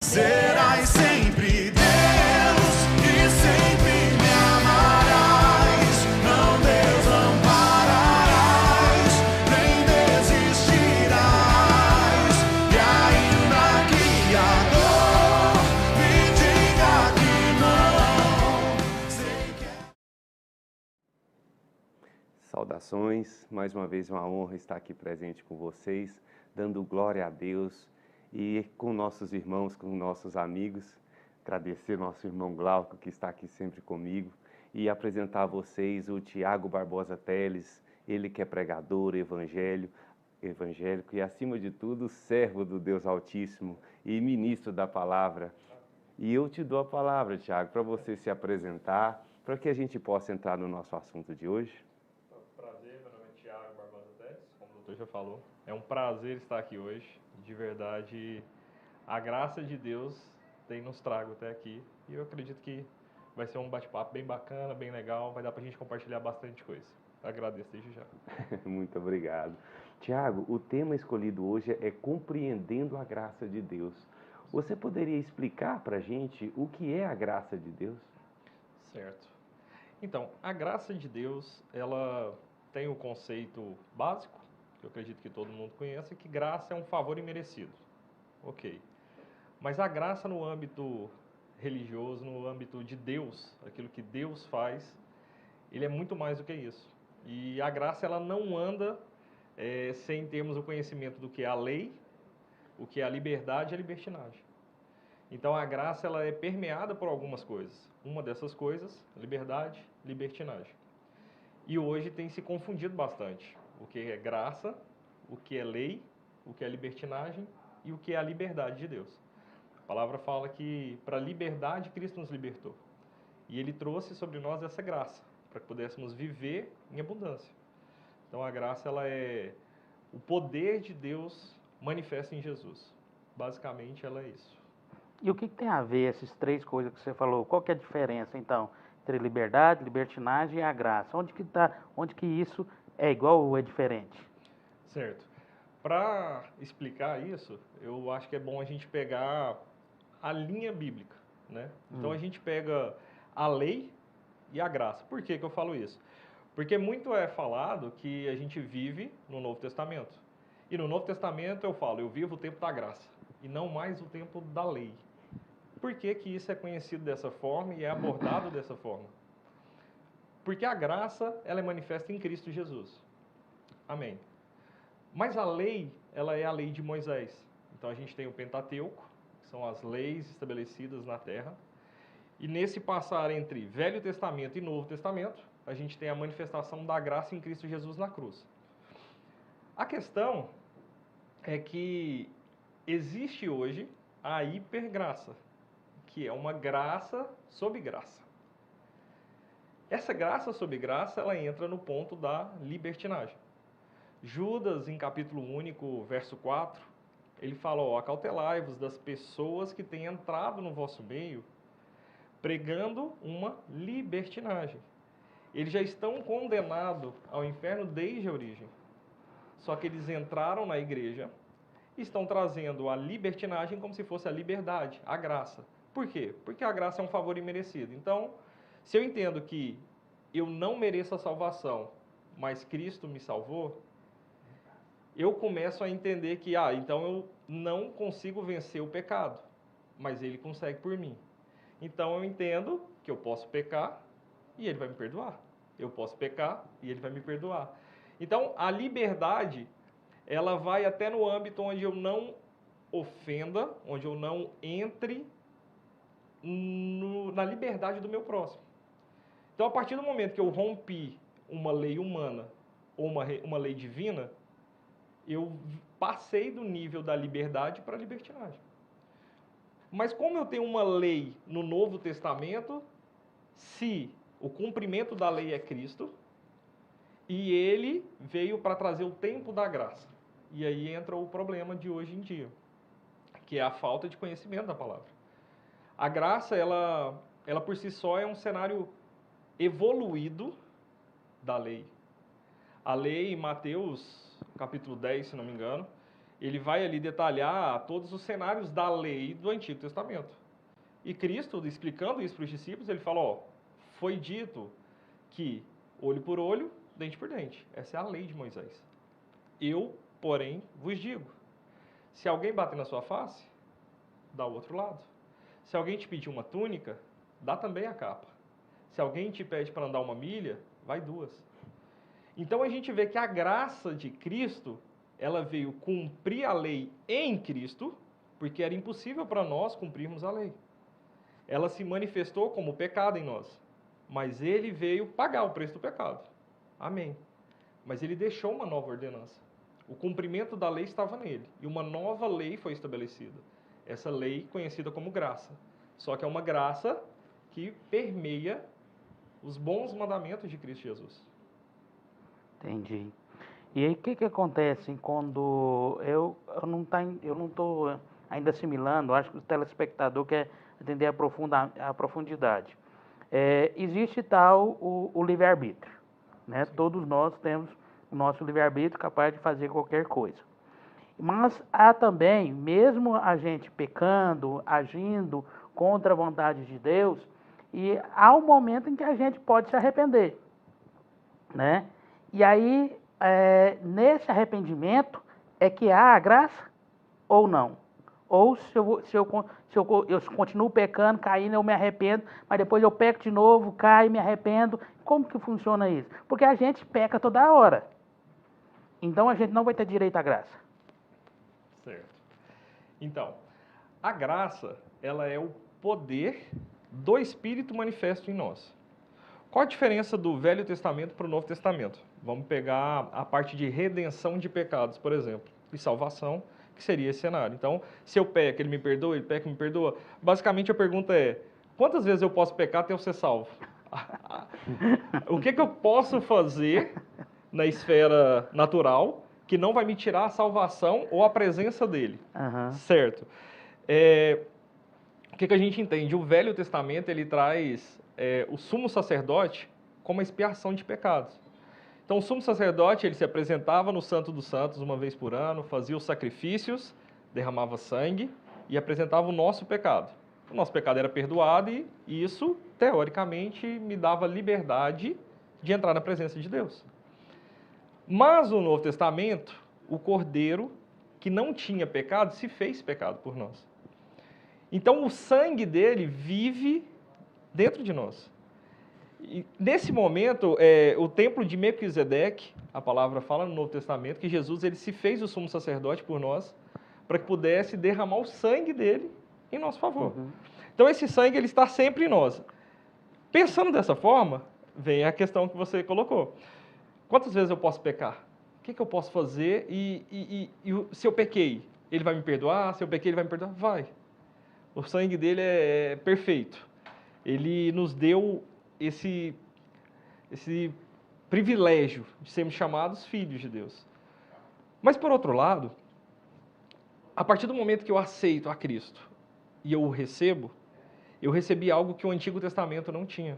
Serás sempre Deus e sempre me amarás, não desampararás, nem desistirás. E ainda que a dor me diga que não, sei que Saudações, mais uma vez uma honra estar aqui presente com vocês, dando glória a Deus e com nossos irmãos, com nossos amigos, agradecer nosso irmão Glauco que está aqui sempre comigo e apresentar a vocês o Tiago Barbosa Teles, ele que é pregador, evangélico e acima de tudo servo do Deus Altíssimo e ministro da palavra. E eu te dou a palavra, Tiago, para você se apresentar, para que a gente possa entrar no nosso assunto de hoje. Prazer, meu nome é Tiago Barbosa Teles, como o doutor já falou. É um prazer estar aqui hoje. De verdade, a graça de Deus tem nos trago até aqui. E eu acredito que vai ser um bate-papo bem bacana, bem legal. Vai dar pra gente compartilhar bastante coisa. Agradeço desde já. Muito obrigado. Tiago, o tema escolhido hoje é compreendendo a graça de Deus. Você poderia explicar para a gente o que é a graça de Deus? Certo. Então, a graça de Deus, ela tem o conceito básico, que eu acredito que todo mundo conhece, que graça é um favor imerecido. Ok. Mas a graça no âmbito religioso, no âmbito de Deus, aquilo que Deus faz, ele é muito mais do que isso. E a graça, ela não anda sem termos o conhecimento do que é a lei, o que é a liberdade e a libertinagem. Então a graça, ela é permeada por algumas coisas. Uma dessas coisas, liberdade, libertinagem. E hoje tem se confundido bastante o que é graça, o que é lei, o que é libertinagem e o que é a liberdade de Deus. A palavra fala que para a liberdade Cristo nos libertou. E Ele trouxe sobre nós essa graça, para que pudéssemos viver em abundância. Então a graça, ela é o poder de Deus manifesto em Jesus. Basicamente ela é isso. E o que tem a ver essas três coisas que você falou? Qual que é a diferença, então, entre liberdade, libertinagem e a graça? Onde que isso é igual ou é diferente? Certo. Para explicar isso, eu acho que é bom a gente pegar a linha bíblica, né? Então a gente pega a lei e a graça. Por que que eu falo isso? Porque muito é falado que a gente vive no Novo Testamento. E no Novo Testamento eu falo, eu vivo o tempo da graça e não mais o tempo da lei. Por que que isso é conhecido dessa forma e é abordado dessa forma? Porque a graça, ela é manifesta em Cristo Jesus. Amém. Mas a lei, ela é a lei de Moisés. Então a gente tem o Pentateuco, que são as leis estabelecidas na terra. E nesse passar entre Velho Testamento e Novo Testamento, a gente tem a manifestação da graça em Cristo Jesus na cruz. A questão é que existe hoje a hipergraça, que é uma graça sob graça. Essa graça sob graça, ela entra no ponto da libertinagem. Judas, em capítulo único, verso 4, ele fala, ó, acautelai-vos das pessoas que têm entrado no vosso meio, pregando uma libertinagem. Eles já estão condenados ao inferno desde a origem. Só que eles entraram na igreja e estão trazendo a libertinagem como se fosse a liberdade, a graça. Por quê? Porque a graça é um favor imerecido. Então, se eu entendo que eu não mereço a salvação, mas Cristo me salvou, eu começo a entender que, então eu não consigo vencer o pecado, mas Ele consegue por mim. Então eu entendo que eu posso pecar e Ele vai me perdoar. Eu posso pecar e Ele vai me perdoar. Então a liberdade, ela vai até no âmbito onde eu não ofenda, onde eu não entre na liberdade do meu próximo. Então a partir do momento que eu rompi uma lei humana ou uma lei divina, eu passei do nível da liberdade para a libertinagem. Mas como eu tenho uma lei no Novo Testamento, se o cumprimento da lei é Cristo, e Ele veio para trazer o tempo da graça. E aí entra o problema de hoje em dia, que é a falta de conhecimento da palavra. A graça, ela por si só é um cenário evoluído da lei. A lei, em Mateus, capítulo 10, se não me engano, ele vai ali detalhar todos os cenários da lei do Antigo Testamento. E Cristo, explicando isso para os discípulos, ele fala, ó, foi dito que olho por olho, dente por dente. Essa é a lei de Moisés. Eu, porém, vos digo, se alguém bater na sua face, dá o outro lado. Se alguém te pedir uma túnica, dá também a capa. Se alguém te pede para andar uma milha, vai 2. Então a gente vê que a graça de Cristo, ela veio cumprir a lei em Cristo, porque era impossível para nós cumprirmos a lei. Ela se manifestou como pecado em nós, mas ele veio pagar o preço do pecado. Amém. Mas ele deixou uma nova ordenança. O cumprimento da lei estava nele, e uma nova lei foi estabelecida. Essa lei conhecida como graça. Só que é uma graça que permeia os bons mandamentos de Cristo Jesus. Entendi. E aí, o que acontece quando eu não estou ainda assimilando, acho que o telespectador quer entender a profundidade. Existe tal o livre-arbítrio, né? Todos nós temos o nosso livre-arbítrio capaz de fazer qualquer coisa. Mas há também, mesmo a gente pecando, agindo contra a vontade de Deus, e há um momento em que a gente pode se arrepender, né? E aí, nesse arrependimento, é que há a graça ou não? Ou se eu continuo pecando, caindo, eu me arrependo, mas depois eu peco de novo, caio, me arrependo. Como que funciona isso? Porque a gente peca toda hora. Então a gente não vai ter direito à graça. Certo. Então, a graça, ela é o poder do Espírito manifesto em nós. Qual a diferença do Velho Testamento para o Novo Testamento? Vamos pegar a parte de redenção de pecados, por exemplo, e salvação, que seria esse cenário. Então, se eu peco, ele me perdoa, ele peca, me perdoa. Basicamente, a pergunta é, quantas vezes eu posso pecar até eu ser salvo? O que eu posso fazer na esfera natural que não vai me tirar a salvação ou a presença dele? Uhum. Certo. O que a gente entende? O Velho Testamento, ele traz o sumo sacerdote como a expiação de pecados. Então, o sumo sacerdote, ele se apresentava no Santo dos Santos uma vez por ano, fazia os sacrifícios, derramava sangue e apresentava o nosso pecado. O nosso pecado era perdoado e isso, teoricamente, me dava liberdade de entrar na presença de Deus. Mas no Novo Testamento, o Cordeiro, que não tinha pecado, se fez pecado por nós. Então, o sangue dele vive dentro de nós. E nesse momento, o templo de Melquisedeque, a palavra fala no Novo Testamento, que Jesus ele se fez o sumo sacerdote por nós, para que pudesse derramar o sangue dele em nosso favor. Uhum. Então, esse sangue ele está sempre em nós. Pensando dessa forma, vem a questão que você colocou. Quantas vezes eu posso pecar? O que eu posso fazer? E se eu pequei, ele vai me perdoar? Se eu pequei, ele vai me perdoar? Vai. O sangue dele é perfeito. Ele nos deu esse privilégio de sermos chamados filhos de Deus. Mas, por outro lado, a partir do momento que eu aceito a Cristo e eu o recebo, eu recebi algo que o Antigo Testamento não tinha,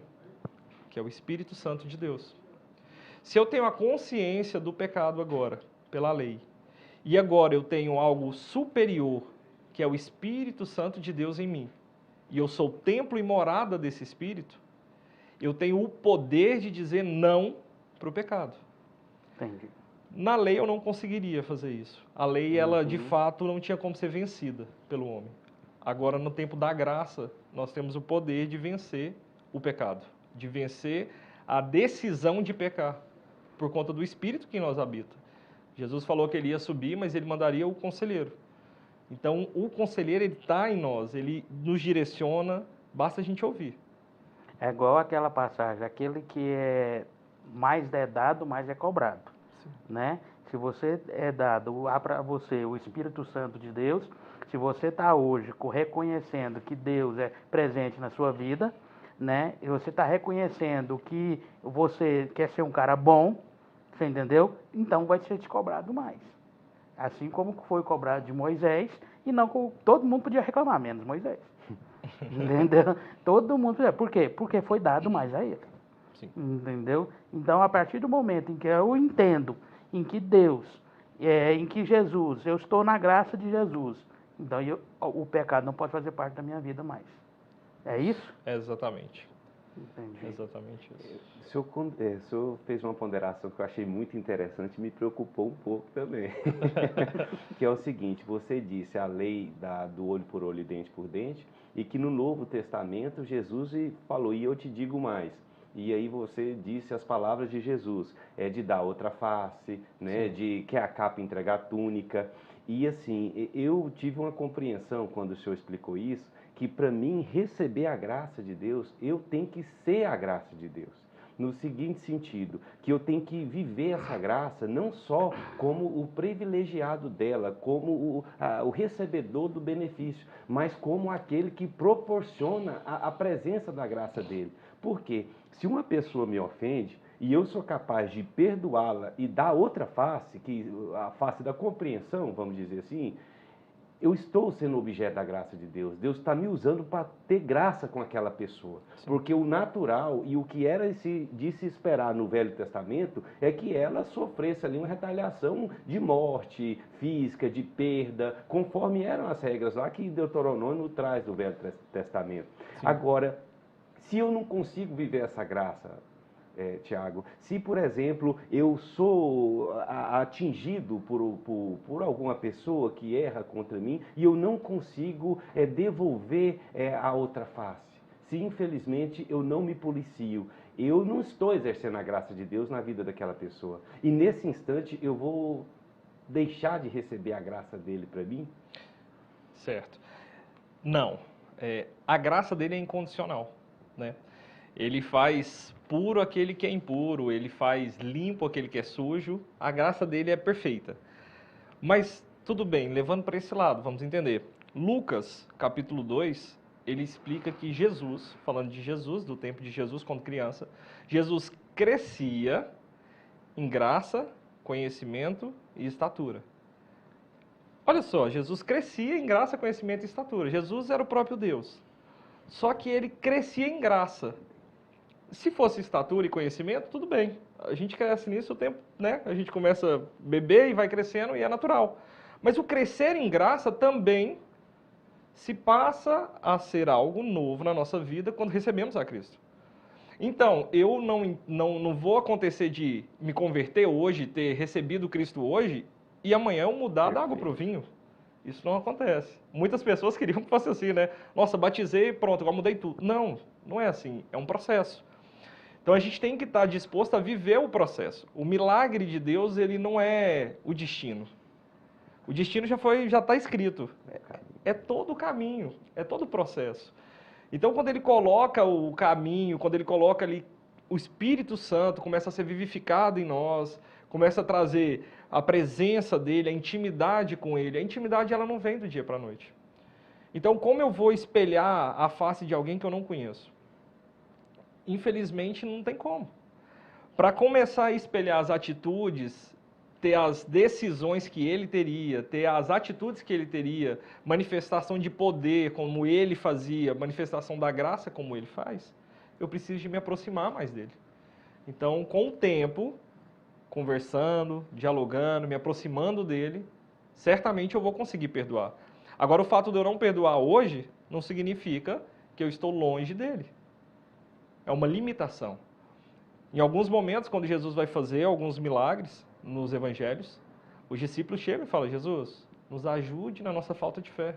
que é o Espírito Santo de Deus. Se eu tenho a consciência do pecado agora, pela lei, e agora eu tenho algo superior, que é o Espírito Santo de Deus em mim, e eu sou templo e morada desse Espírito, eu tenho o poder de dizer não para o pecado. Entendi. Na lei eu não conseguiria fazer isso. A lei, ela de fato não tinha como ser vencida pelo homem. Agora, no tempo da graça, nós temos o poder de vencer o pecado, de vencer a decisão de pecar, por conta do Espírito que em nós habita. Jesus falou que ele ia subir, mas ele mandaria o conselheiro. Então, o conselheiro, ele está em nós, ele nos direciona, basta a gente ouvir. É igual aquela passagem, aquele que mais é dado, mais é cobrado. Sim. Né? Se você há para você o Espírito Santo de Deus, se você está hoje reconhecendo que Deus é presente na sua vida, né? E você está reconhecendo que você quer ser um cara bom, você entendeu? Então vai ser te cobrado mais. Assim como foi cobrado de Moisés, e não todo mundo podia reclamar, menos Moisés. Entendeu? Todo mundo podia. Por quê? Porque foi dado mais a ele. Sim. Entendeu? Então, a partir do momento em que eu entendo em que Deus, em que Jesus, eu estou na graça de Jesus. Então o pecado não pode fazer parte da minha vida mais. É isso? Exatamente. Entendi. Exatamente isso. O senhor fez uma ponderação que eu achei muito interessante e me preocupou um pouco também. Que é o seguinte, você disse a lei do olho por olho e dente por dente, e que no Novo Testamento Jesus falou, e eu te digo mais. E aí você disse as palavras de Jesus, de dar outra face, né, de que a capa entregar a túnica. E assim, eu tive uma compreensão quando o senhor explicou isso, que para mim receber a graça de Deus, eu tenho que ser a graça de Deus. No seguinte sentido, que eu tenho que viver essa graça não só como o privilegiado dela, como o recebedor do benefício, mas como aquele que proporciona a presença da graça dele. Por quê? Se uma pessoa me ofende e eu sou capaz de perdoá-la e dar outra face, que a face da compreensão, vamos dizer assim, eu estou sendo objeto da graça de Deus. Deus está me usando para ter graça com aquela pessoa. Sim. Porque o natural e o que era de se esperar no Velho Testamento é que ela sofresse ali uma retaliação de morte física, de perda, conforme eram as regras lá que Deuteronômio traz do Velho Testamento. Sim. Agora, se eu não consigo viver essa graça, Tiago, se, por exemplo, eu sou atingido por alguma pessoa que erra contra mim e eu não consigo devolver a outra face, se infelizmente eu não me policio, eu não estou exercendo a graça de Deus na vida daquela pessoa. E nesse instante eu vou deixar de receber a graça dele para mim? Certo. Não. A graça dele é incondicional, né? Ele faz puro aquele que é impuro, ele faz limpo aquele que é sujo, a graça dele é perfeita. Mas, tudo bem, levando para esse lado, vamos entender. Lucas, capítulo 2, ele explica que Jesus, falando de Jesus, do tempo de Jesus quando criança, Jesus crescia em graça, conhecimento e estatura. Olha só, Jesus crescia em graça, conhecimento e estatura. Jesus era o próprio Deus. Só que ele crescia em graça. Se fosse estatura e conhecimento, tudo bem. A gente cresce nisso o tempo, né? A gente começa a beber e vai crescendo e é natural. Mas o crescer em graça também se passa a ser algo novo na nossa vida quando recebemos a Cristo. Então, eu não vou acontecer de me converter hoje, ter recebido Cristo hoje e amanhã eu mudar da água para o vinho. Isso não acontece. Muitas pessoas queriam que fosse assim, né? Nossa, batizei e pronto, agora mudei tudo. Não, não é assim. É um processo. Então a gente tem que estar disposto a viver o processo. O milagre de Deus, ele não é o destino. O destino já está escrito. É todo o caminho, é todo o processo. Então quando ele coloca o caminho, quando ele coloca ali o Espírito Santo, começa a ser vivificado em nós, começa a trazer a presença dele, a intimidade com ele. A intimidade ela não vem do dia para a noite. Então como eu vou espelhar a face de alguém que eu não conheço? Infelizmente, não tem como. Para começar a espelhar as atitudes, ter as decisões que ele teria, ter as atitudes que ele teria, manifestação de poder como ele fazia, manifestação da graça como ele faz, eu preciso de me aproximar mais dele. Então, com o tempo, conversando, dialogando, me aproximando dele, certamente eu vou conseguir perdoar. Agora, o fato de eu não perdoar hoje não significa que eu estou longe dele. É uma limitação. Em alguns momentos, quando Jesus vai fazer alguns milagres nos evangelhos, os discípulos chegam e falam, Jesus, nos ajude na nossa falta de fé.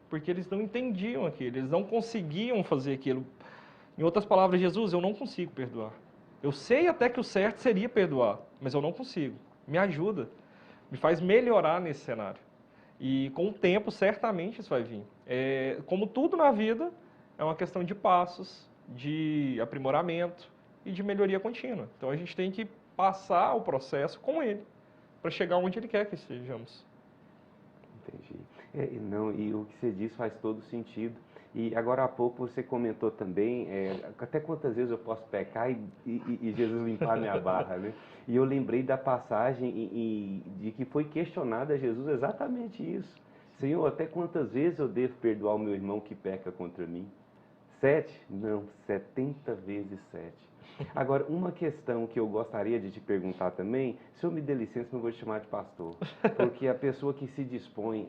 Porque eles não entendiam aquilo, eles não conseguiam fazer aquilo. Em outras palavras, Jesus, eu não consigo perdoar. Eu sei até que o certo seria perdoar, mas eu não consigo. Me ajuda, me faz melhorar nesse cenário. E com o tempo, certamente isso vai vir. Como tudo na vida, é uma questão de passos, de aprimoramento e de melhoria contínua. Então a gente tem que passar o processo com ele para chegar onde ele quer que estejamos. Entendi. E o que você diz faz todo sentido. E agora há pouco você comentou também, até quantas vezes eu posso pecar e Jesus limpar minha barra, né? E eu lembrei da passagem de que foi questionada a Jesus exatamente isso. Senhor, até quantas vezes eu devo perdoar o meu irmão que peca contra mim? 7? Não, 70 vezes 7. Agora, uma questão que eu gostaria de te perguntar também, se eu me der licença, não vou te chamar de pastor, porque a pessoa que se dispõe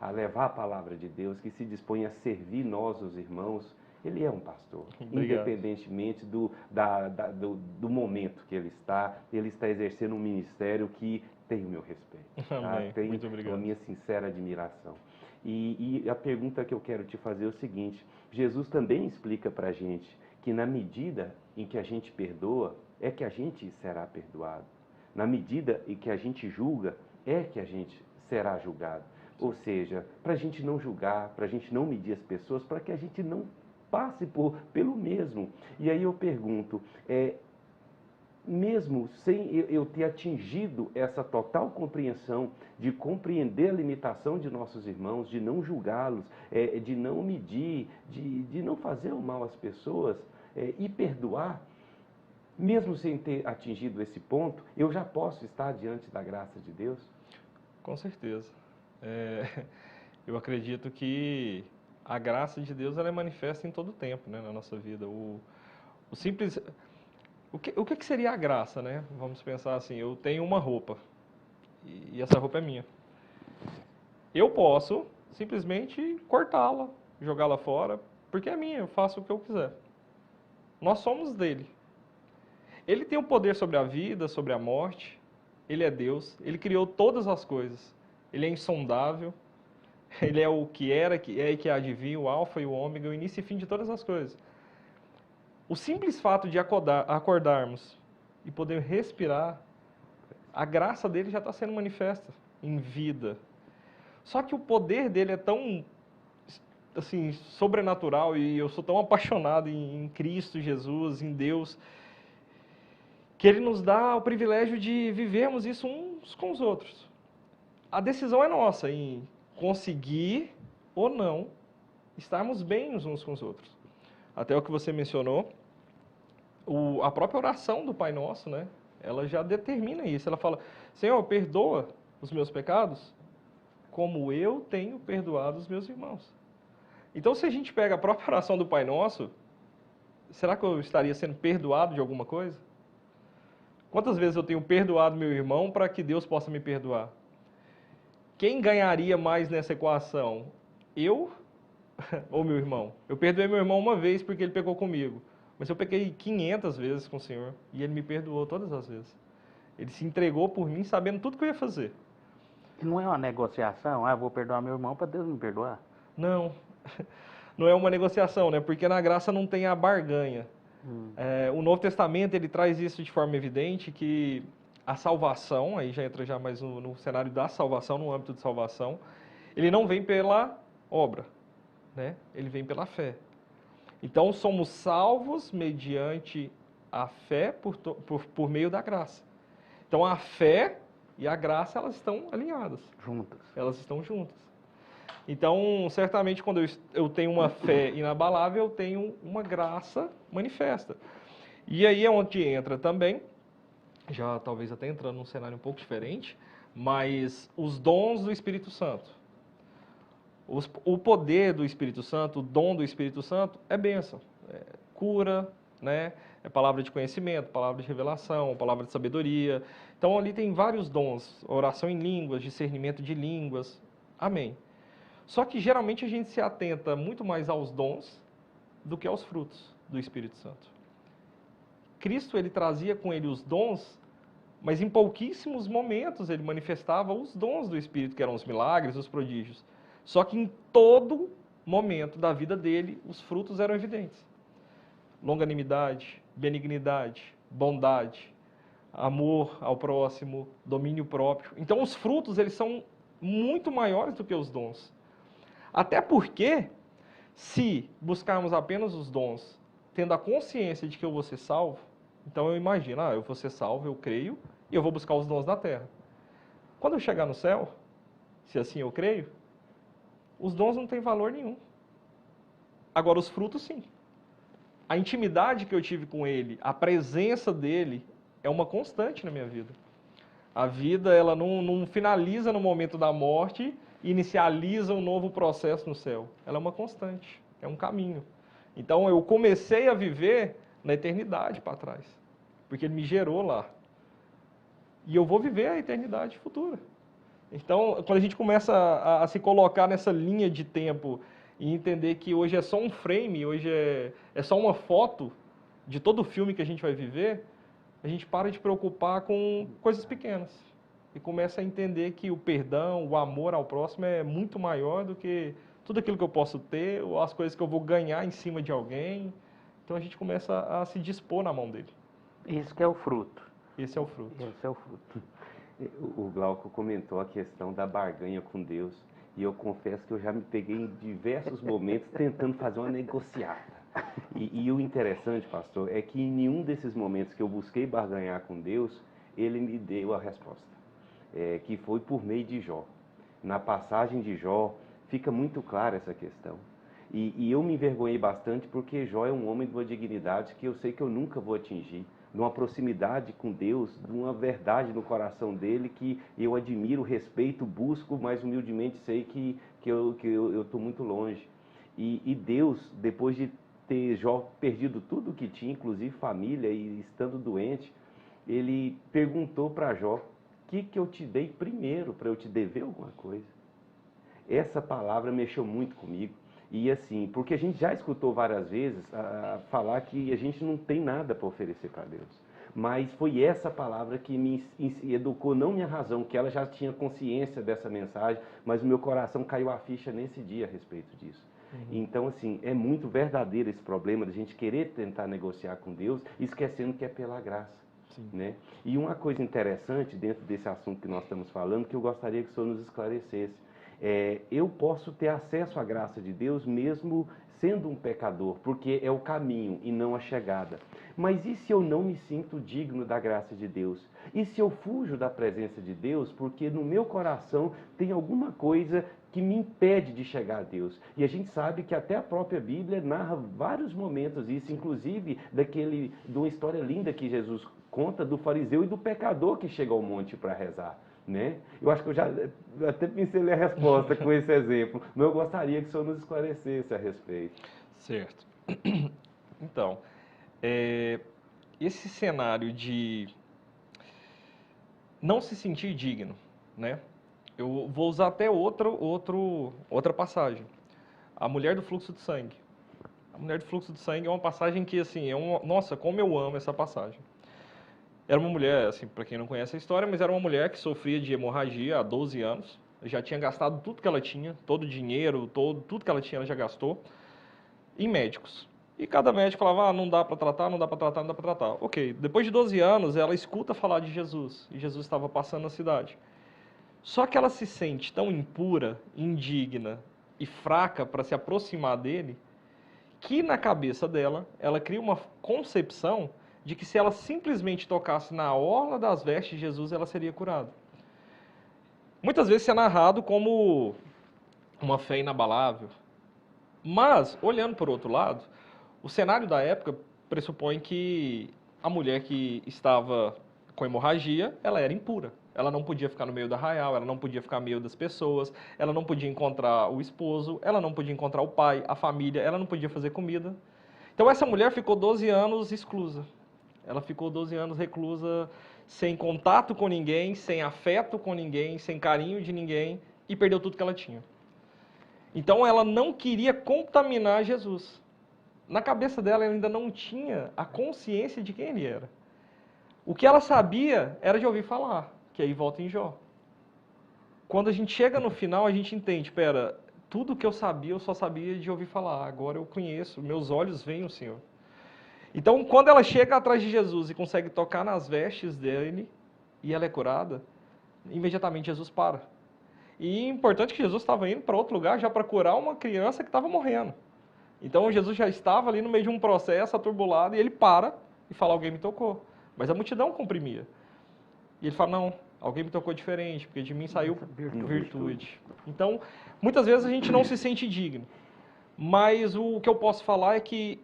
a levar a palavra de Deus, que se dispõe a servir nós, os irmãos, ele é um pastor, Obrigado. independentemente do momento que ele está exercendo um ministério que tem o meu respeito, tá? Amém. Tem Muito obrigado. a minha sincera admiração. E a pergunta que eu quero te fazer é o seguinte: Jesus também explica para a gente que na medida em que a gente perdoa, é que a gente será perdoado. Na medida em que a gente julga, é que a gente será julgado. Ou seja, para a gente não julgar, para a gente não medir as pessoas, para que a gente não passe pelo mesmo. E aí eu pergunto, mesmo sem eu ter atingido essa total compreensão de compreender a limitação de nossos irmãos, de não julgá-los, de não medir, de não fazer o mal às pessoas e perdoar, mesmo sem ter atingido esse ponto, eu já posso estar diante da graça de Deus? Com certeza. Eu acredito que a graça de Deus ela é manifesta em todo o tempo, né, na nossa vida. O simples... O que seria a graça, né? Vamos pensar assim, eu tenho uma roupa e essa roupa é minha. Eu posso simplesmente cortá-la, jogá-la fora, porque é minha, eu faço o que eu quiser. Nós somos dele. Ele tem o poder sobre a vida, sobre a morte. Ele é Deus. Ele criou todas as coisas. Ele é insondável. Ele é o que era, que é e que há de vir, o alfa e o ômega, o início e fim de todas as coisas. O simples fato de acordarmos e poder respirar, a graça dele já está sendo manifesta em vida. Só que o poder dele é tão assim, sobrenatural, e eu sou tão apaixonado em Cristo Jesus, em Deus, que ele nos dá o privilégio de vivermos isso uns com os outros. A decisão é nossa em conseguir ou não estarmos bem uns com os outros. Até o que você mencionou, a própria oração do Pai Nosso, né? Ela já determina isso. Ela fala, Senhor, perdoa os meus pecados como eu tenho perdoado os meus irmãos. Então, se a gente pega a própria oração do Pai Nosso, será que eu estaria sendo perdoado de alguma coisa? Quantas vezes eu tenho perdoado meu irmão para que Deus possa me perdoar? Quem ganharia mais nessa equação? Eu ou meu irmão? Eu perdoei meu irmão uma vez porque ele pecou comigo. Mas eu pequei 500 vezes com o Senhor e Ele me perdoou todas as vezes. Ele se entregou por mim sabendo tudo que eu ia fazer. Não é uma negociação? Ah, vou perdoar meu irmão para Deus me perdoar? Não, não é uma negociação, né? Porque na graça não tem a barganha. O Novo Testamento ele traz isso de forma evidente, que a salvação, aí já entra já mais no cenário da salvação, no âmbito de salvação, ele não vem pela obra, né? Ele vem pela fé. Então, somos salvos mediante a fé por meio da graça. Então, a fé e a graça, elas estão alinhadas. Juntas. Elas estão juntas. Então, certamente, quando eu tenho uma fé inabalável, eu tenho uma graça manifesta. E aí é onde entra também, já talvez até entrando num cenário um pouco diferente, mas os dons do Espírito Santo. O poder do Espírito Santo, o dom do Espírito Santo é bênção, é cura, né? É palavra de conhecimento, palavra de revelação, palavra de sabedoria. Então ali tem vários dons, oração em línguas, discernimento de línguas, amém. Só que geralmente a gente se atenta muito mais aos dons do que aos frutos do Espírito Santo. Cristo ele trazia com ele os dons, mas em pouquíssimos momentos ele manifestava os dons do Espírito, que eram os milagres, os prodígios. Só que em todo momento da vida dele, os frutos eram evidentes. Longanimidade, benignidade, bondade, amor ao próximo, domínio próprio. Então os frutos, eles são muito maiores do que os dons. Até porque, se buscarmos apenas os dons, tendo a consciência de que eu vou ser salvo, então eu imagino, eu vou ser salvo, eu creio, e eu vou buscar os dons da terra. Quando eu chegar no céu, se assim eu creio, os dons não têm valor nenhum. Agora, os frutos, sim. A intimidade que eu tive com Ele, a presença dEle, é uma constante na minha vida. A vida, ela não finaliza no momento da morte e inicializa um novo processo no céu. Ela é uma constante, é um caminho. Então, eu comecei a viver na eternidade para trás. Porque Ele me gerou lá. E eu vou viver a eternidade futura. Então, quando a gente começa a se colocar nessa linha de tempo e entender que hoje é só um frame, hoje é só uma foto de todo o filme que a gente vai viver, a gente para de preocupar com coisas pequenas. E começa a entender que o perdão, o amor ao próximo é muito maior do que tudo aquilo que eu posso ter, ou as coisas que eu vou ganhar em cima de alguém. Então a gente começa a se dispor na mão dele. Isso que é o fruto. Esse é o fruto. Esse é o fruto. O Glauco comentou a questão da barganha com Deus. E eu confesso que eu já me peguei em diversos momentos tentando fazer uma negociata. E o interessante, pastor, é que em nenhum desses momentos que eu busquei barganhar com Deus, Ele me deu a resposta. Que foi por meio de Jó. Na passagem de Jó, fica muito clara essa questão. E eu me envergonhei bastante porque Jó é um homem de uma dignidade que eu sei que eu nunca vou atingir. De uma proximidade com Deus, de uma verdade no coração dele que eu admiro, respeito, busco, mas humildemente sei que eu estou muito longe. E Deus, depois de ter Jó perdido tudo que tinha, inclusive família, e estando doente, ele perguntou para Jó: o que eu te dei primeiro para eu te dever alguma coisa? Essa palavra mexeu muito comigo. E assim, porque a gente já escutou várias vezes falar que a gente não tem nada para oferecer para Deus. Mas foi essa palavra que me educou, não minha razão, que ela já tinha consciência dessa mensagem, mas o meu coração caiu a ficha nesse dia a respeito disso. Então, assim, é muito verdadeiro esse problema de a gente querer tentar negociar com Deus, esquecendo que é pela graça. Né? E uma coisa interessante dentro desse assunto que nós estamos falando, que eu gostaria que o senhor nos esclarecesse. Eu posso ter acesso à graça de Deus mesmo sendo um pecador, porque é o caminho e não a chegada. Mas e se eu não me sinto digno da graça de Deus? E se eu fujo da presença de Deus porque no meu coração tem alguma coisa que me impede de chegar a Deus? E a gente sabe que até a própria Bíblia narra vários momentos isso, inclusive de uma história linda que Jesus conta do fariseu e do pecador que chega ao monte para rezar. Né? Eu acho que eu já até pincelei a resposta com esse exemplo, mas eu gostaria que o senhor nos esclarecesse a respeito. Certo. Então, esse cenário de não se sentir digno, né? Eu vou usar até outra passagem. A mulher do fluxo de sangue. A mulher do fluxo de sangue é uma passagem que, assim, nossa, como eu amo essa passagem. Era uma mulher, assim, para quem não conhece a história, mas era uma mulher que sofria de hemorragia há 12 anos. Já tinha gastado tudo que ela tinha, todo o dinheiro, tudo que ela tinha, ela já gastou, em médicos. E cada médico falava, não dá para tratar, não dá para tratar, não dá para tratar. Ok, depois de 12 anos, ela escuta falar de Jesus, e Jesus estava passando na cidade. Só que ela se sente tão impura, indigna e fraca para se aproximar dele, que na cabeça dela, ela cria uma concepção de que se ela simplesmente tocasse na orla das vestes de Jesus, ela seria curada. Muitas vezes isso é narrado como uma fé inabalável. Mas, olhando por outro lado, o cenário da época pressupõe que a mulher que estava com hemorragia, ela era impura. Ela não podia ficar no meio do arraial, ela não podia ficar no meio das pessoas, ela não podia encontrar o esposo, ela não podia encontrar o pai, a família, ela não podia fazer comida. Então essa mulher ficou 12 anos exclusa. Ela ficou 12 anos reclusa, sem contato com ninguém, sem afeto com ninguém, sem carinho de ninguém, e perdeu tudo que ela tinha. Então ela não queria contaminar Jesus. Na cabeça dela, ela ainda não tinha a consciência de quem ele era. O que ela sabia era de ouvir falar, que aí volta em Jó. Quando a gente chega no final, a gente entende, tudo que eu sabia, eu só sabia de ouvir falar. Agora eu conheço, meus olhos veem o Senhor. Então, quando ela chega atrás de Jesus e consegue tocar nas vestes dele, e ela é curada, imediatamente Jesus para. E é importante que Jesus estava indo para outro lugar já para curar uma criança que estava morrendo. Então, Jesus já estava ali no meio de um processo atribulado, e ele para e fala, alguém me tocou. Mas a multidão comprimia. E ele fala, não, alguém me tocou diferente, porque de mim saiu virtude. Então, muitas vezes a gente não se sente digno. Mas o que eu posso falar é que,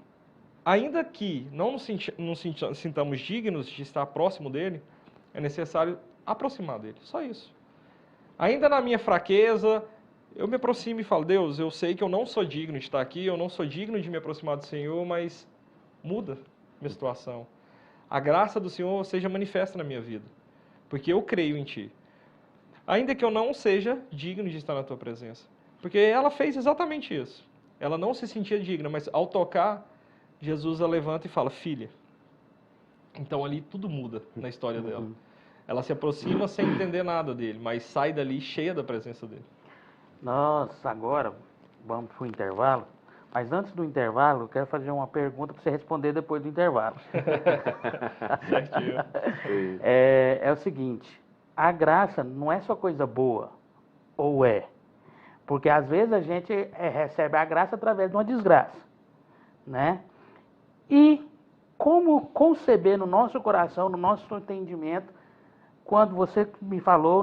ainda que não nos sintamos dignos de estar próximo dele, é necessário aproximar dele, só isso. Ainda na minha fraqueza, eu me aproximo e falo, Deus, eu sei que eu não sou digno de estar aqui, eu não sou digno de me aproximar do Senhor, mas muda, minha situação. A graça do Senhor seja manifesta na minha vida, porque eu creio em Ti. Ainda que eu não seja digno de estar na Tua presença. Porque ela fez exatamente isso. Ela não se sentia digna, mas ao tocar, Jesus a levanta e fala, filha. Então ali tudo muda na história dela. Ela se aproxima sem entender nada dele, mas sai dali cheia da presença dele. Nossa, agora vamos para o intervalo. Mas antes do intervalo, eu quero fazer uma pergunta para você responder depois do intervalo. Certinho. É o seguinte, a graça não é só coisa boa, ou é? Porque às vezes a gente recebe a graça através de uma desgraça, né? E como conceber no nosso coração, no nosso entendimento, quando você me falou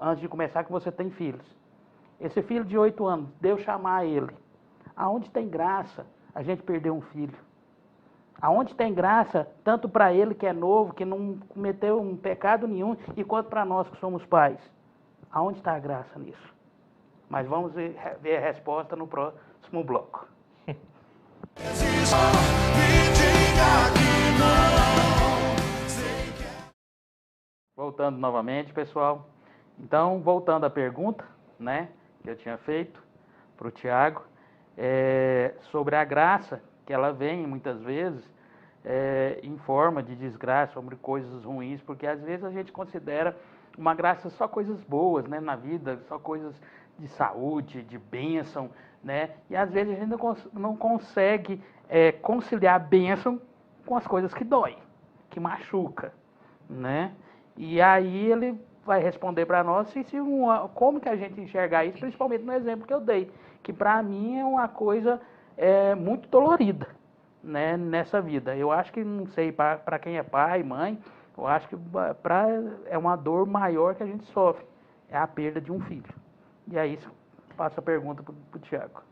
antes de começar que você tem filhos. Esse filho de 8 anos, Deus chamar ele. Aonde tem graça, a gente perdeu um filho. Aonde tem graça, tanto para ele que é novo, que não cometeu um pecado nenhum, e quanto para nós que somos pais. Aonde está a graça nisso? Mas vamos ver a resposta no próximo bloco. Voltando novamente, pessoal. Então, voltando à pergunta, né, que eu tinha feito para o Tiago, sobre a graça, que ela vem muitas vezes em forma de desgraça, sobre coisas ruins, porque às vezes a gente considera uma graça só coisas boas, né, na vida, só coisas de saúde, de bênção, né, e às vezes a gente não consegue conciliar a bênção com as coisas que dói, que machuca, né, e aí ele vai responder para nós como que a gente enxergar isso, principalmente no exemplo que eu dei, que para mim é uma coisa muito dolorida, né, nessa vida. Eu acho que, não sei, para quem é pai, mãe, eu acho que é uma dor maior que a gente sofre, é a perda de um filho. E aí, passo a pergunta para o Tiago.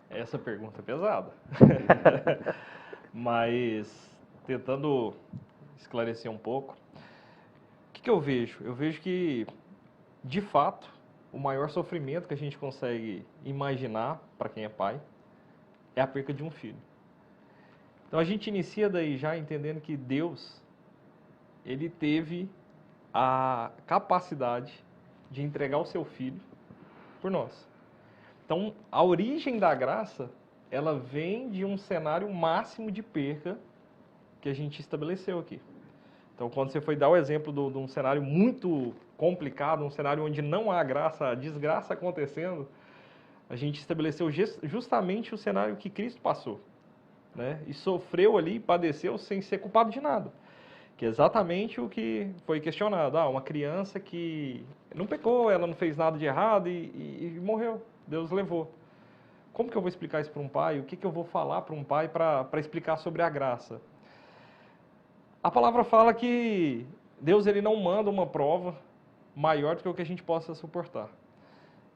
Essa pergunta é pesada. Mas, tentando esclarecer um pouco, o que eu vejo? Eu vejo que, de fato, o maior sofrimento que a gente consegue imaginar para quem é pai é a perca de um filho. Então a gente inicia daí já entendendo que Deus, ele teve a capacidade de entregar o seu filho por nós. Então a origem da graça, ela vem de um cenário máximo de perca que a gente estabeleceu aqui. Então, quando você foi dar o exemplo de um cenário muito complicado, um cenário onde não há graça, a desgraça acontecendo, a gente estabeleceu justamente o cenário que Cristo passou, né? E sofreu ali, padeceu sem ser culpado de nada. Que é exatamente o que foi questionado. Uma criança que não pecou, ela não fez nada de errado e morreu. Deus levou. Como que eu vou explicar isso para um pai? O que eu vou falar para um pai para explicar sobre a graça? A palavra fala que Deus ele não manda uma prova maior do que o que a gente possa suportar.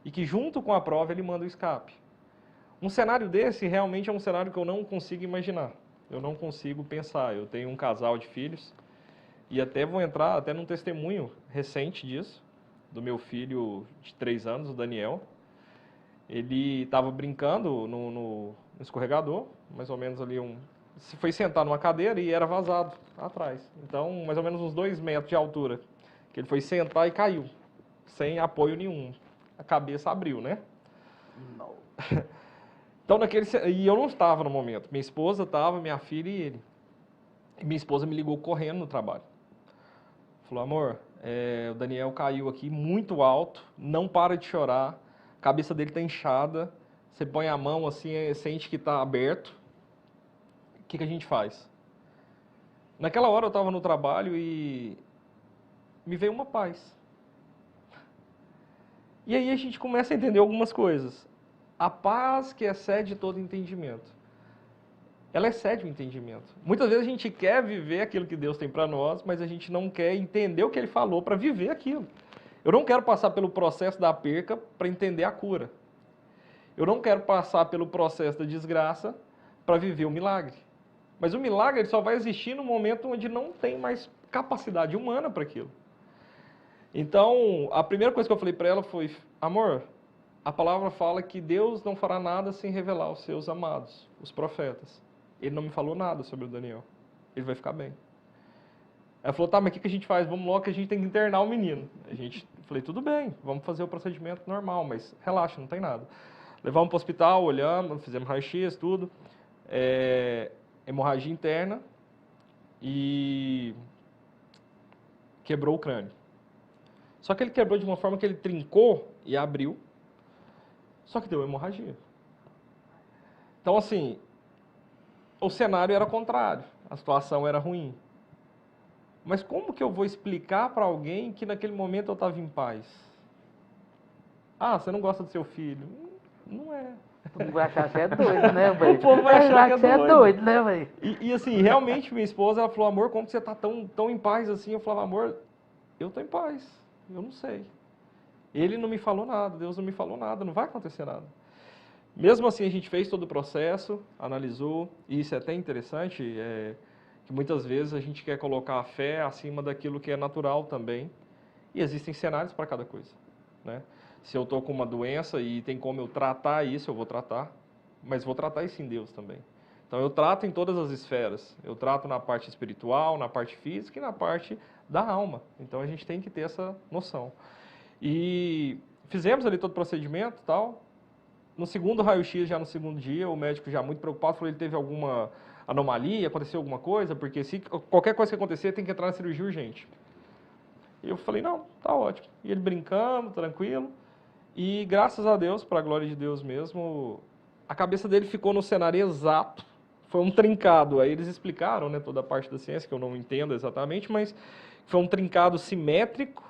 E que junto com a prova ele manda o escape. Um cenário desse realmente é um cenário que eu não consigo imaginar. Eu não consigo pensar. Eu tenho um casal de filhos e até vou entrar até num testemunho recente disso, do meu filho de 3 anos, o Daniel. Ele estava brincando no escorregador, mais ou menos ali se foi sentar numa cadeira e era vazado atrás. Então, mais ou menos uns 2 metros de altura. Que ele foi sentar e caiu, sem apoio nenhum. A cabeça abriu, né? Não. Então, e eu não estava no momento. Minha esposa estava, minha filha e ele. E minha esposa me ligou correndo no trabalho. Falou, amor, o Daniel caiu aqui muito alto, não para de chorar, a cabeça dele está inchada, você põe a mão assim, sente que está aberto. O que a gente faz? Naquela hora eu estava no trabalho e me veio uma paz. E aí a gente começa a entender algumas coisas. A paz que excede todo entendimento. Ela excede o entendimento. Muitas vezes a gente quer viver aquilo que Deus tem para nós, mas a gente não quer entender o que Ele falou para viver aquilo. Eu não quero passar pelo processo da perca para entender a cura. Eu não quero passar pelo processo da desgraça para viver o milagre. Mas o milagre ele só vai existir no momento onde não tem mais capacidade humana para aquilo. Então, a primeira coisa que eu falei para ela foi, amor, a palavra fala que Deus não fará nada sem revelar os seus amados, os profetas. ele não me falou nada sobre o Daniel. Ele vai ficar bem. Ela falou, tá, mas o que a gente faz? Vamos logo que a gente tem que internar o menino. Falei, tudo bem, vamos fazer o procedimento normal, mas relaxa, não tem nada. Levamos para o hospital, olhamos, fizemos raio-x, tudo. Hemorragia interna e quebrou o crânio. Só que ele quebrou de uma forma que ele trincou e abriu, só que deu hemorragia. Então, assim, o cenário era contrário, a situação era ruim. Mas como que eu vou explicar para alguém que naquele momento eu estava em paz? Ah, você não gosta do seu filho? Não é. O povo vai achar que você é doido, né, velho? O povo vai achar que você é doido, né, velho? E assim, realmente minha esposa, ela falou, amor, como que você está tão em paz assim? Eu falava, amor, eu estou em paz, eu não sei. Ele não me falou nada, Deus não me falou nada, não vai acontecer nada. Mesmo assim, a gente fez todo o processo, analisou, e isso é até interessante, que muitas vezes a gente quer colocar a fé acima daquilo que é natural também, e existem cenários para cada coisa, né? Se eu estou com uma doença e tem como eu tratar isso, eu vou tratar, mas vou tratar isso em Deus também. Então eu trato em todas as esferas, eu trato na parte espiritual, na parte física e na parte da alma. Então a gente tem que ter essa noção. E fizemos ali todo o procedimento e tal. No segundo raio-x, já no segundo dia, o médico já muito preocupado, falou que ele teve alguma anomalia, aconteceu alguma coisa, porque se qualquer coisa que acontecer, tem que entrar na cirurgia urgente. E eu falei, não, tá ótimo. E ele brincando, tranquilo. E graças a Deus, para a glória de Deus mesmo, a cabeça dele ficou no cenário exato. Foi um trincado. Aí eles explicaram, né, toda a parte da ciência, que eu não entendo exatamente, mas foi um trincado simétrico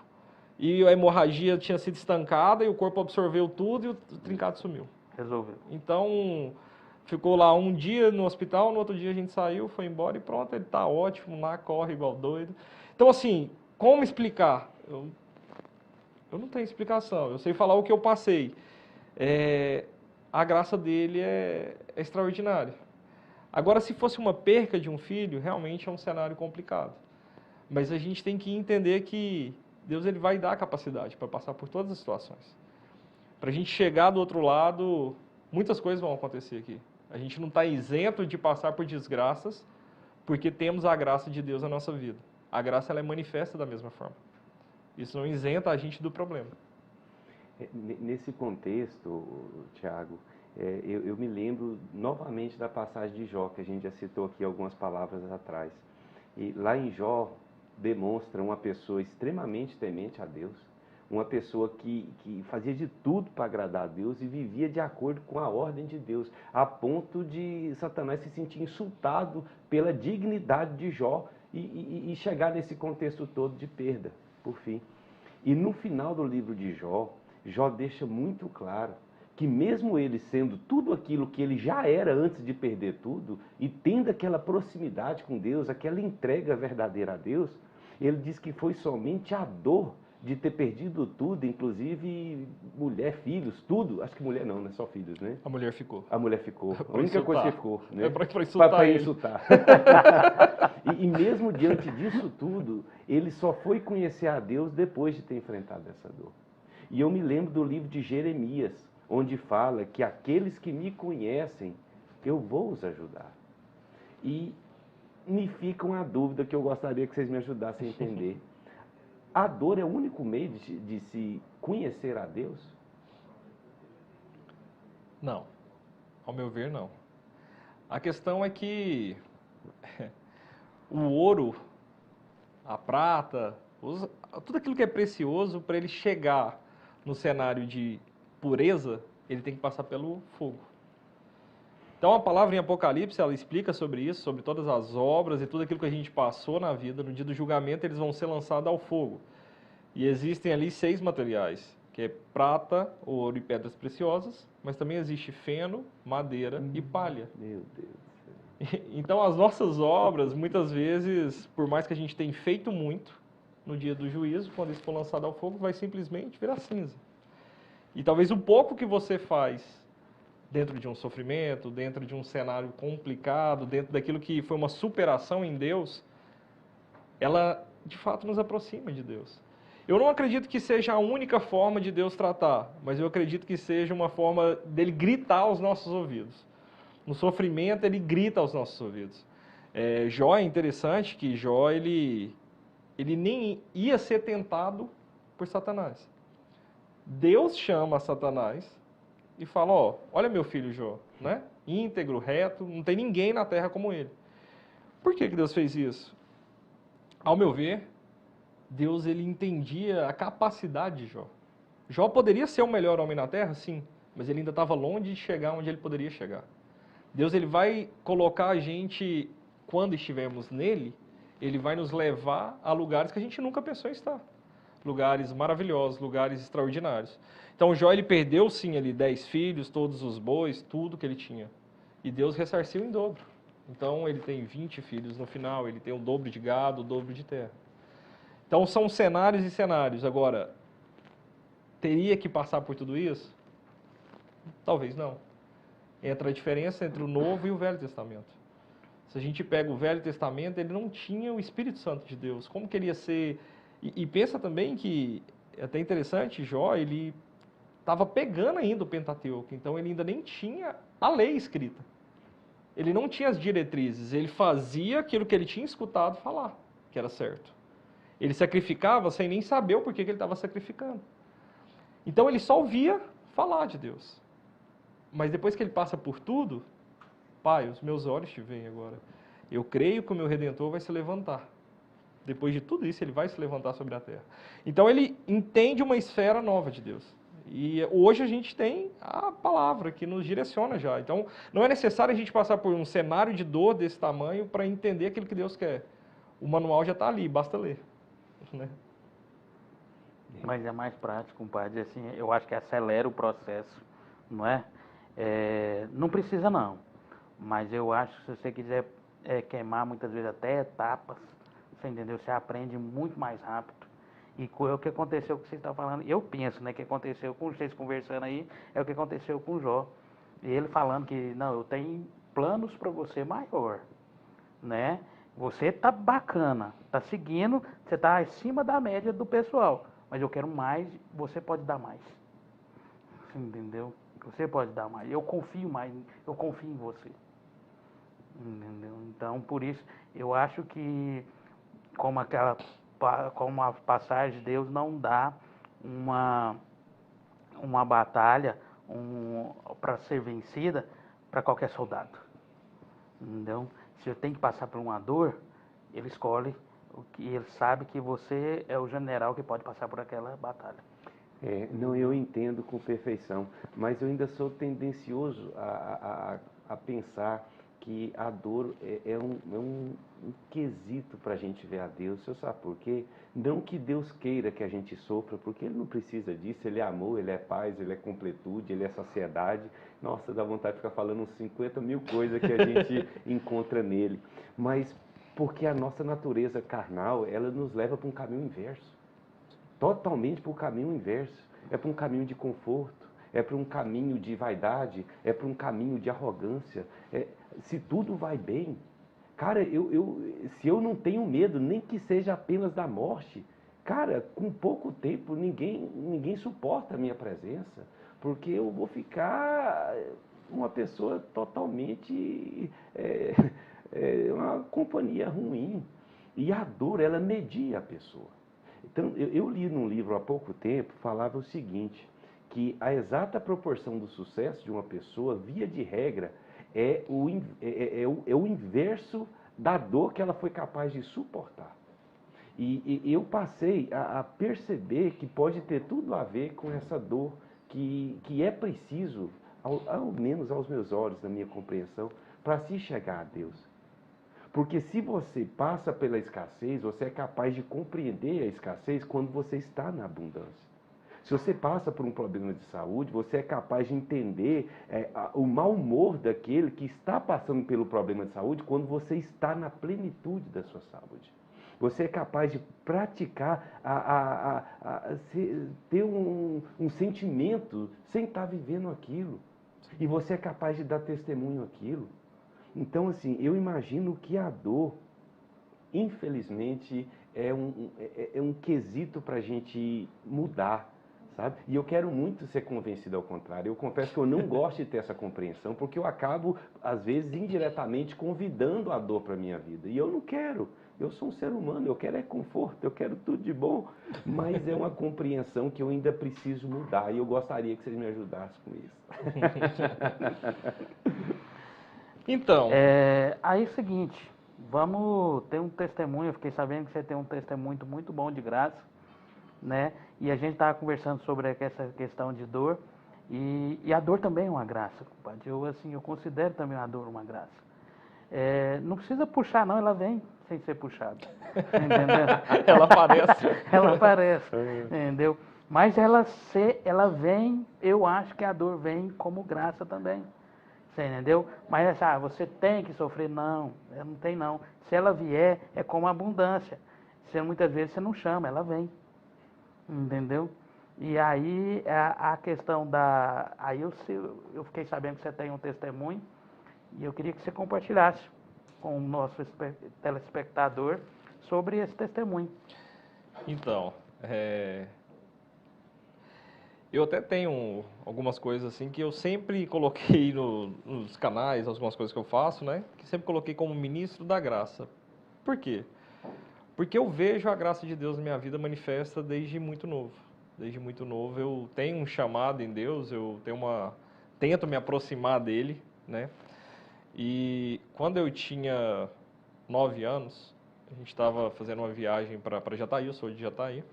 e a hemorragia tinha sido estancada e o corpo absorveu tudo e o trincado sumiu. Resolveu. Então, ficou lá um dia no hospital, no outro dia a gente saiu, foi embora e pronto, ele tá ótimo lá, corre igual doido. Então, assim, como explicar? Eu não tenho explicação, eu sei falar o que eu passei. A graça dele é extraordinária. Agora, se fosse uma perca de um filho, realmente é um cenário complicado. Mas a gente tem que entender que Deus ele vai dar a capacidade para passar por todas as situações. Para a gente chegar do outro lado, muitas coisas vão acontecer aqui. A gente não está isento de passar por desgraças, porque temos a graça de Deus na nossa vida. A graça ela é manifesta da mesma forma. Isso não isenta a gente do problema. Nesse contexto, Tiago, eu me lembro novamente da passagem de Jó, que a gente já citou aqui algumas palavras atrás. E lá em Jó, demonstra uma pessoa extremamente temente a Deus, uma pessoa que fazia de tudo para agradar a Deus e vivia de acordo com a ordem de Deus, a ponto de Satanás se sentir insultado pela dignidade de Jó e chegar nesse contexto todo de perda, por fim. E no final do livro de Jó, Jó deixa muito claro que mesmo ele sendo tudo aquilo que ele já era antes de perder tudo, e tendo aquela proximidade com Deus, aquela entrega verdadeira a Deus, ele diz que foi somente a dor de ter perdido tudo, inclusive mulher, filhos, tudo. Acho que mulher não, né? Só filhos, né? A mulher ficou. A mulher ficou. A única coisa que ficou, né? Para insultar Para ele. insultar. E mesmo diante disso tudo, ele só foi conhecer a Deus depois de ter enfrentado essa dor. E eu me lembro do livro de Jeremias, onde fala que aqueles que me conhecem, eu vou os ajudar. E me fica uma dúvida que eu gostaria que vocês me ajudassem a entender. A dor é o único meio de se conhecer a Deus? Não. Ao meu ver, não. A questão é que o ouro, a prata, tudo aquilo que é precioso, para ele chegar no cenário de pureza, ele tem que passar pelo fogo. Então a palavra em Apocalipse, ela explica sobre isso, sobre todas as obras e tudo aquilo que a gente passou na vida. No dia do julgamento, eles vão ser lançados ao fogo. E existem ali 6 materiais, que é prata, ouro e pedras preciosas, mas também existe feno, madeira e palha. Meu Deus do céu. Então as nossas obras, muitas vezes, por mais que a gente tenha feito muito, no dia do juízo, quando isso for lançado ao fogo, vai simplesmente virar cinza. E talvez o pouco que você faz dentro de um sofrimento, dentro de um cenário complicado, dentro daquilo que foi uma superação em Deus, ela de fato nos aproxima de Deus. Eu não acredito que seja a única forma de Deus tratar, mas eu acredito que seja uma forma dele gritar aos nossos ouvidos. No sofrimento, ele grita aos nossos ouvidos. Jó é interessante que Jó, ele nem ia ser tentado por Satanás. Deus chama Satanás e fala, ó, olha meu filho Jó, né? Íntegro, reto, não tem ninguém na terra como ele. Por que Deus fez isso? Ao meu ver, Deus ele entendia a capacidade de Jó. Jó poderia ser o melhor homem na terra, sim, mas ele ainda estava longe de chegar onde ele poderia chegar. Deus ele vai colocar a gente, quando estivermos nele, ele vai nos levar a lugares que a gente nunca pensou em estar. Lugares maravilhosos, lugares extraordinários. Então Jó ele perdeu sim ali 10 filhos, todos os bois, tudo que ele tinha. E Deus ressarciu em dobro. Então ele tem 20 filhos no final, ele tem o dobro de gado, o dobro de terra. Então são cenários e cenários. Agora, teria que passar por tudo isso? Talvez não. Entra a diferença entre o Novo e o Velho Testamento. Se a gente pega o Velho Testamento, ele não tinha o Espírito Santo de Deus. Como queria ser... E pensa também que, é até interessante, Jó, ele estava pegando ainda o Pentateuco, então ele ainda nem tinha a lei escrita. Ele não tinha as diretrizes, ele fazia aquilo que ele tinha escutado falar, que era certo. Ele sacrificava sem nem saber o porquê que ele estava sacrificando. Então ele só ouvia falar de Deus. Mas depois que ele passa por tudo, Pai, os meus olhos te veem agora. Eu creio que o meu Redentor vai se levantar. Depois de tudo isso, ele vai se levantar sobre a terra. Então ele entende uma esfera nova de Deus. E hoje a gente tem a palavra que nos direciona já. Então não é necessário a gente passar por um cenário de dor desse tamanho para entender aquilo que Deus quer. O manual já está ali, basta ler. Né? Mas é mais prático, compadre, assim, eu acho que acelera o processo, não é? Não precisa não, mas eu acho que se você quiser queimar muitas vezes até etapas, você entendeu? Você aprende muito mais rápido. E o que aconteceu com o que você está falando, eu penso, né, que aconteceu com vocês conversando aí, é o que aconteceu com o Jó. E ele falando que, não, eu tenho planos para você maior, né? Você tá bacana, tá seguindo, você tá acima da média do pessoal, mas eu quero mais, você pode dar mais. Você entendeu? Você pode dar mais. Eu confio mais, eu confio em você. Entendeu? Então, por isso, eu acho que como a passagem de Deus não dá uma batalha para ser vencida para qualquer soldado. Entendeu? Se eu tenho que passar por uma dor, ele escolhe, ele sabe que você é o general que pode passar por aquela batalha. Não, eu entendo com perfeição, mas eu ainda sou tendencioso a pensar que a dor é um quesito para a gente ver a Deus. Você sabe por quê? Não que Deus queira que a gente sofra, porque Ele não precisa disso. Ele é amor, Ele é paz, Ele é completude, Ele é saciedade. Nossa, dá vontade de ficar falando uns 50 mil coisas que a gente encontra nele. Mas porque a nossa natureza carnal, ela nos leva para um caminho inverso. Totalmente para o caminho inverso. É para um caminho de conforto, é para um caminho de vaidade, é para um caminho de arrogância. Se tudo vai bem, cara, se eu não tenho medo, nem que seja apenas da morte, cara, com pouco tempo ninguém suporta a minha presença, porque eu vou ficar uma pessoa totalmente, uma companhia ruim. E a dor, ela media a pessoa. Então, eu li num livro há pouco tempo, falava o seguinte, que a exata proporção do sucesso de uma pessoa, via de regra, é o inverso da dor que ela foi capaz de suportar. E eu passei a perceber que pode ter tudo a ver com essa dor, que é preciso, ao menos aos meus olhos, na minha compreensão, para se chegar a Deus. Porque se você passa pela escassez, você é capaz de compreender a escassez quando você está na abundância. Se você passa por um problema de saúde, você é capaz de entender o mau humor daquele que está passando pelo problema de saúde quando você está na plenitude da sua saúde. Você é capaz de praticar, ter um sentimento sem estar vivendo aquilo. E você é capaz de dar testemunho àquilo. Então, assim, eu imagino que a dor, infelizmente, é um quesito para a gente mudar, sabe? E eu quero muito ser convencido ao contrário. Eu confesso que eu não gosto de ter essa compreensão, porque eu acabo, às vezes, indiretamente convidando a dor para a minha vida. E eu não quero. Eu sou um ser humano, eu quero é conforto, eu quero tudo de bom, mas é uma compreensão que eu ainda preciso mudar e eu gostaria que vocês me ajudassem com isso. Então, Aí é o seguinte, vamos ter um testemunho, eu fiquei sabendo que você tem um testemunho muito bom de graça, né? E a gente estava conversando sobre essa questão de dor, e a dor também é uma graça, compadre. Eu considero também a dor uma graça. Não precisa puxar não, ela vem sem ser puxada, entendeu? ela aparece. Ela aparece, entendeu? Mas ela vem, eu acho que a dor vem como graça também, você entendeu? Mas você tem que sofrer, não tem não. Se ela vier, é como abundância. Muitas vezes você não chama, ela vem, entendeu? E aí a questão aí eu fiquei sabendo que você tem um testemunho, e eu queria que você compartilhasse com o nosso telespectador sobre esse testemunho. Então, eu até tenho algumas coisas assim que eu sempre coloquei nos canais, algumas coisas que eu faço, né? Que sempre coloquei como ministro da graça. Por quê? Porque eu vejo a graça de Deus na minha vida manifesta desde muito novo. Desde muito novo eu tenho um chamado em Deus, tento me aproximar dele, né? E quando eu tinha 9 anos, a gente estava fazendo uma viagem para Jataí, eu sou de Jataí,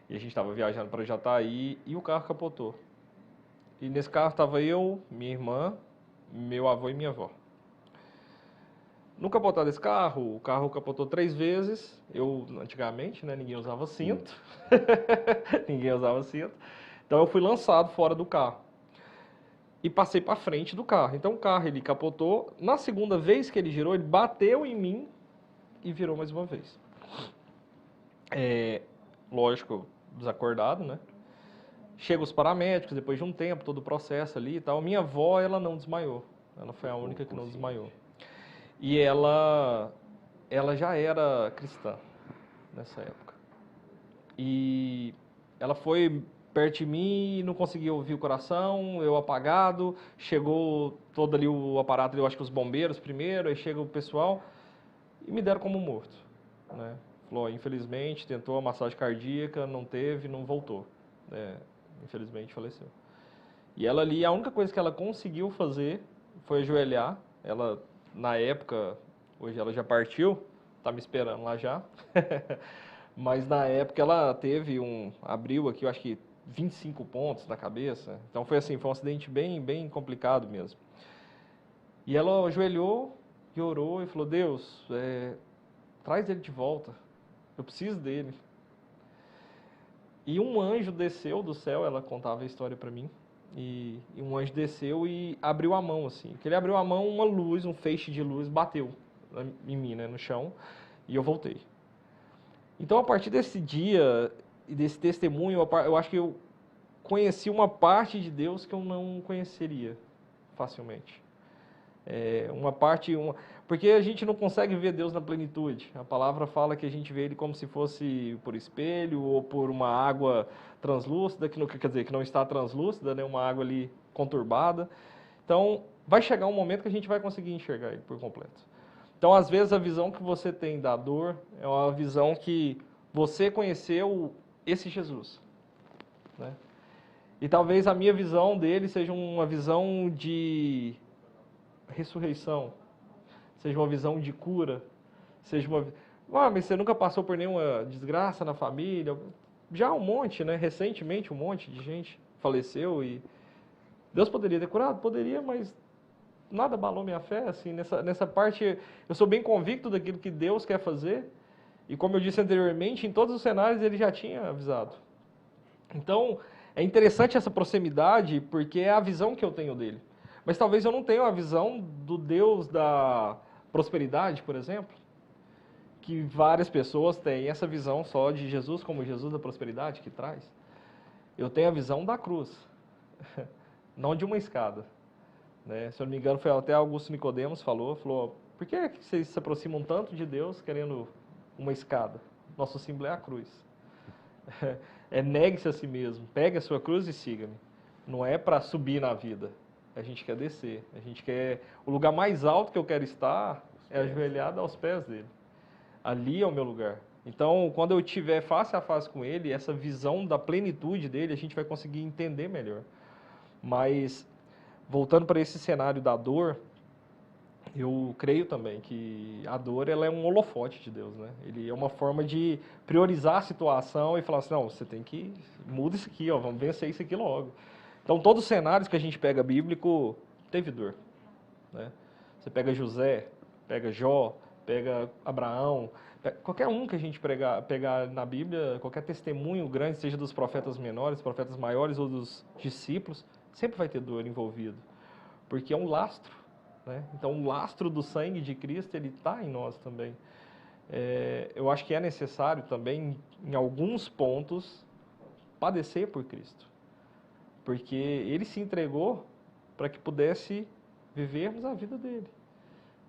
e a gente estava viajando para Jataí e o carro capotou. E nesse carro estava eu, minha irmã, meu avô e minha avó. No capotar desse carro, o carro capotou 3 vezes, antigamente, né, ninguém usava cinto, ninguém usava cinto, então eu fui lançado fora do carro. E passei para frente do carro. Então o carro ele capotou. Na segunda vez que ele girou, ele bateu em mim e virou mais uma vez. Lógico, desacordado, né? Chegam os paramédicos, depois de um tempo, todo o processo ali e tal. Minha avó, ela não desmaiou. Ela foi a única que não desmaiou. E ela já era cristã nessa época. E ela foi perto de mim e não conseguia ouvir o coração, eu apagado, chegou todo ali o aparato, eu acho que os bombeiros primeiro, aí chega o pessoal e me deram como morto, né? Falou, infelizmente, tentou a massagem cardíaca, não teve, não voltou, infelizmente faleceu. E ela ali, a única coisa que ela conseguiu fazer foi ajoelhar, ela na época, hoje ela já partiu, tá me esperando lá já, mas na época ela abriu aqui, eu acho que 25 pontos na cabeça. Então foi assim, foi um acidente bem complicado mesmo. E ela ajoelhou e orou e falou, Deus, traz ele de volta. Eu preciso dele. E um anjo desceu do céu, ela contava a história para mim, e um anjo desceu e abriu a mão assim. Que ele abriu a mão, uma luz, um feixe de luz bateu em mim, né, no chão, e eu voltei. Então a partir desse dia e desse testemunho, eu acho que eu conheci uma parte de Deus que eu não conheceria facilmente. Porque a gente não consegue ver Deus na plenitude. A palavra fala que a gente vê Ele como se fosse por espelho ou por uma água translúcida, que não está translúcida, né? Uma água ali conturbada. Então, vai chegar um momento que a gente vai conseguir enxergar Ele por completo. Então, às vezes, a visão que você tem da dor é uma visão que você conheceu esse Jesus, né? E talvez a minha visão dele seja uma visão de ressurreição, seja uma visão de cura, seja mas você nunca passou por nenhuma desgraça na família? Já um monte, né? Recentemente um monte de gente faleceu e Deus poderia ter curado? Poderia, mas nada abalou minha fé, assim, nessa parte eu sou bem convicto daquilo que Deus quer fazer, e como eu disse anteriormente, em todos os cenários Ele já tinha avisado. Então, é interessante essa proximidade, porque é a visão que eu tenho dele. Mas talvez eu não tenha a visão do Deus da prosperidade, por exemplo, que várias pessoas têm essa visão só de Jesus como Jesus da prosperidade que traz. Eu tenho a visão da cruz, não de uma escada. Né? Se eu não me engano, foi até Augusto Nicodemos falou, por que vocês se aproximam tanto de Deus querendo uma escada? Nosso símbolo é a cruz. Negue-se a si mesmo, pegue a sua cruz e siga-me. Não é para subir na vida, a gente quer descer. A gente quer... O lugar mais alto que eu quero estar é ajoelhado aos pés dele. Ali é o meu lugar. Então, quando eu estiver face a face com ele, essa visão da plenitude dele, a gente vai conseguir entender melhor. Mas, voltando para esse cenário da dor, eu creio também que a dor ela é um holofote de Deus, né? Ele é uma forma de priorizar a situação e falar assim, não, você tem que... Muda isso aqui, ó, vamos vencer isso aqui logo. Então, todos os cenários que a gente pega bíblico, teve dor, né? Você pega José, pega Jó, pega Abraão, qualquer um que a gente pegar na Bíblia, qualquer testemunho grande, seja dos profetas menores, profetas maiores ou dos discípulos, sempre vai ter dor envolvido, porque é um lastro, né? Então, o lastro do sangue de Cristo, ele está em nós também. Eu acho que é necessário também, em alguns pontos, padecer por Cristo, porque ele se entregou para que pudesse vivermos a vida dele.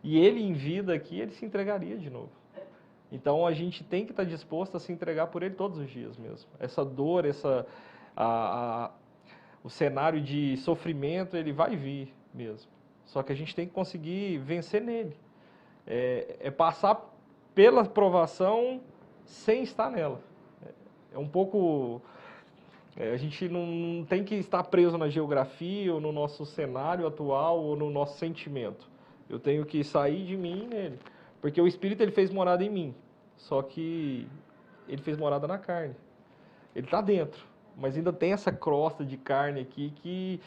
E ele, em vida aqui, ele se entregaria de novo. Então, a gente tem que estar disposto a se entregar por ele todos os dias mesmo. Essa dor, o cenário de sofrimento, ele vai vir mesmo. Só que a gente tem que conseguir vencer nele. Passar pela provação sem estar nela. É um pouco... a gente não tem que estar preso na geografia, ou no nosso cenário atual, ou no nosso sentimento. Eu tenho que sair de mim nele. Porque o Espírito ele fez morada em mim. Só que ele fez morada na carne. Ele está dentro. Mas ainda tem essa crosta de carne aqui que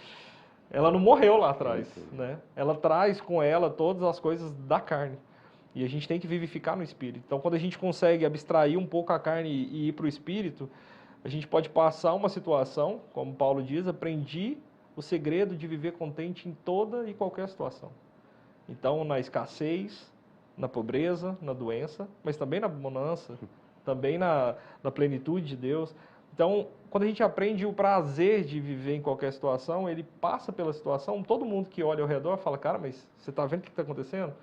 ela não morreu lá atrás, né? Ela traz com ela todas as coisas da carne. E a gente tem que vivificar no Espírito. Então, quando a gente consegue abstrair um pouco a carne e ir para o Espírito, a gente pode passar uma situação, como Paulo diz, aprendi o segredo de viver contente em toda e qualquer situação. Então, na escassez, na pobreza, na doença, mas também na bonança, também na plenitude de Deus. Então, quando a gente aprende o prazer de viver em qualquer situação, ele passa pela situação, todo mundo que olha ao redor fala, cara, mas você está vendo o que está acontecendo?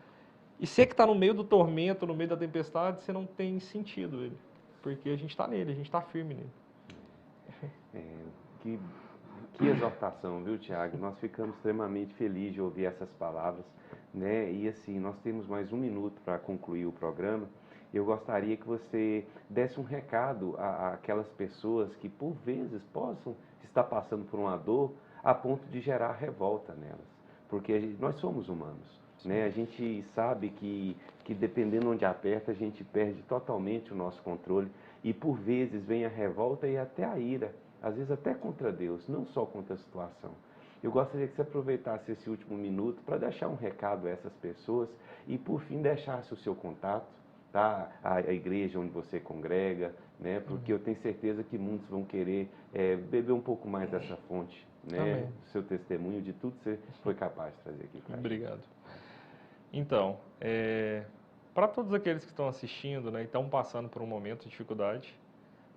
E você que está no meio do tormento, no meio da tempestade, você não tem sentido ele, porque a gente está nele, a gente está firme nele. Que exortação, viu, Tiago? Nós ficamos extremamente felizes de ouvir essas palavras, né? E assim, nós temos mais um minuto para concluir o programa. Eu gostaria que você desse um recado àquelas pessoas que, por vezes, possam estar passando por uma dor a ponto de gerar revolta nelas. Porque nós somos humanos, né? A gente sabe que dependendo onde aperta, a gente perde totalmente o nosso controle. E, por vezes, vem a revolta e até a ira. Às vezes até contra Deus, não só contra a situação. Eu gostaria que você aproveitasse esse último minuto para deixar um recado a essas pessoas e, por fim, deixasse o seu contato, tá? A igreja onde você congrega, né? Porque eu tenho certeza que muitos vão querer beber um pouco mais dessa fonte, né? Do seu testemunho, de tudo que você foi capaz de trazer aqui para a gente. Obrigado. Então, para todos aqueles que estão assistindo, né, e estão passando por um momento de dificuldade,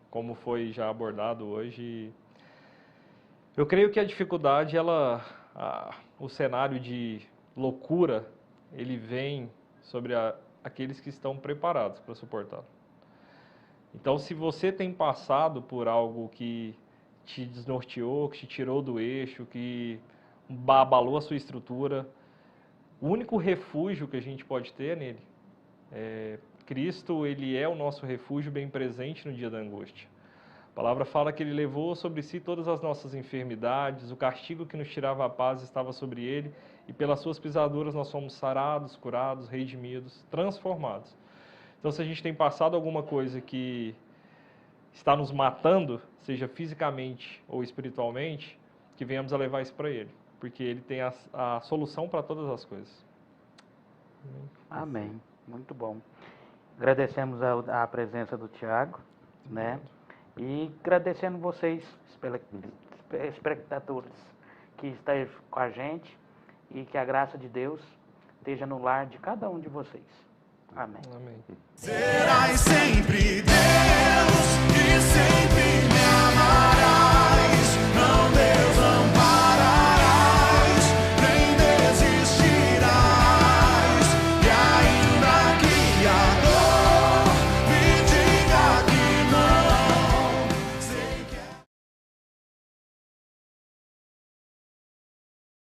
como foi já abordado hoje, eu creio que a dificuldade, o cenário de loucura, ele vem sobre aqueles que estão preparados para suportá-lo. Então, se você tem passado por algo que te desnorteou, que te tirou do eixo, que abalou a sua estrutura, o único refúgio que a gente pode ter é nele. Cristo, ele é o nosso refúgio bem presente no dia da angústia. A palavra fala que ele levou sobre si todas as nossas enfermidades, o castigo que nos tirava a paz estava sobre ele, e pelas suas pisaduras nós fomos sarados, curados, redimidos, transformados. Então, se a gente tem passado alguma coisa que está nos matando, seja fisicamente ou espiritualmente, que venhamos a levar isso para ele, porque ele tem a solução para todas as coisas. Amém. Muito bom. Agradecemos a presença do Tiago, né? E agradecendo vocês, espectadores, que estão com a gente, e que a graça de Deus esteja no lar de cada um de vocês. Amém. Amém.